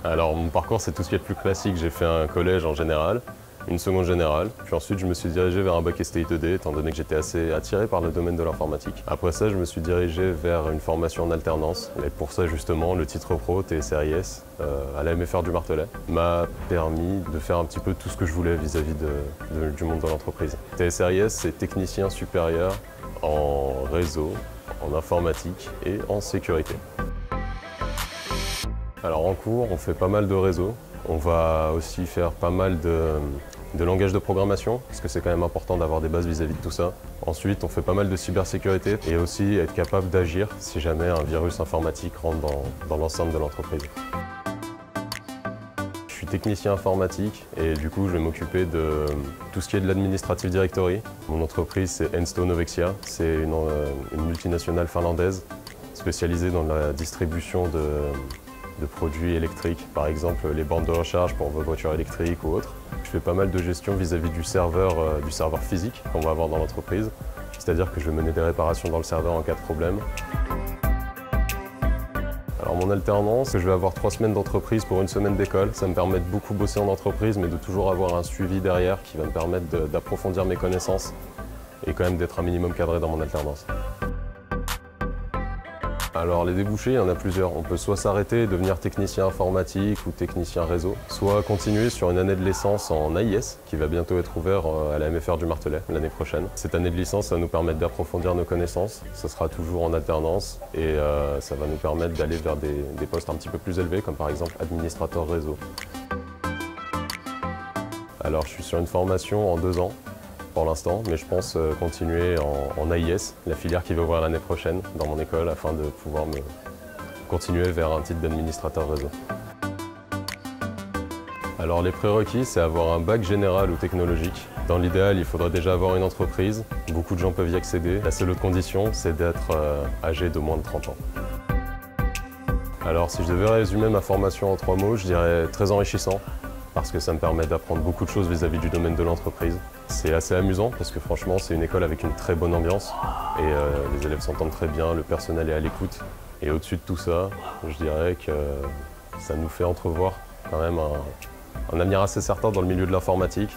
Alors mon parcours c'est tout ce qui est le plus classique. J'ai fait un collège en général, une seconde générale, puis ensuite je me suis dirigé vers un bac STI 2D étant donné que j'étais assez attiré par le domaine de l'informatique. Après ça je me suis dirigé vers une formation en alternance et pour ça justement le titre pro TSRIS à la MFR du Martelet m'a permis de faire un petit peu tout ce que je voulais vis-à-vis du monde de l'entreprise. TSRIS c'est technicien supérieur en réseau, en informatique et en sécurité. Alors en cours, on fait pas mal de réseaux. On va aussi faire pas mal de langages de programmation, parce que c'est quand même important d'avoir des bases vis-à-vis de tout ça. Ensuite, on fait pas mal de cybersécurité et aussi être capable d'agir si jamais un virus informatique rentre dans l'enceinte de l'entreprise. Je suis technicien informatique et du coup, je vais m'occuper de tout ce qui est de l'Administrative Directory. Mon entreprise, c'est Ensto Novexia. C'est une multinationale finlandaise spécialisée dans la distribution de produits électriques, par exemple les bornes de recharge pour vos voitures électriques ou autres. Je fais pas mal de gestion vis-à-vis du serveur physique qu'on va avoir dans l'entreprise, c'est-à-dire que je vais mener des réparations dans le serveur en cas de problème. Alors mon alternance, je vais avoir 3 semaines d'entreprise pour 1 semaine d'école. Ça me permet de beaucoup bosser en entreprise, mais de toujours avoir un suivi derrière qui va me permettre d'approfondir mes connaissances et quand même d'être un minimum cadré dans mon alternance. Alors les débouchés, il y en a plusieurs. On peut soit s'arrêter et devenir technicien informatique ou technicien réseau, soit continuer sur une année de licence en AIS qui va bientôt être ouvert à la MFR du Martelet l'année prochaine. Cette année de licence, ça va nous permettre d'approfondir nos connaissances. Ça sera toujours en alternance et ça va nous permettre d'aller vers des postes un petit peu plus élevés, comme par exemple administrateur réseau. Alors je suis sur une formation en 2 ans. Pour l'instant, mais je pense continuer en AIS, la filière qui va ouvrir l'année prochaine dans mon école afin de pouvoir me continuer vers un titre d'administrateur réseau. Alors les prérequis, c'est avoir un bac général ou technologique. Dans l'idéal, il faudrait déjà avoir une entreprise. Beaucoup de gens peuvent y accéder. La seule autre condition, c'est d'être âgé de moins de 30 ans. Alors si je devais résumer ma formation en 3 mots, je dirais très enrichissant, parce que ça me permet d'apprendre beaucoup de choses vis-à-vis du domaine de l'entreprise. C'est assez amusant parce que franchement c'est une école avec une très bonne ambiance et les élèves s'entendent très bien, le personnel est à l'écoute. Et au-dessus de tout ça, je dirais que ça nous fait entrevoir quand même un avenir assez certain dans le milieu de l'informatique.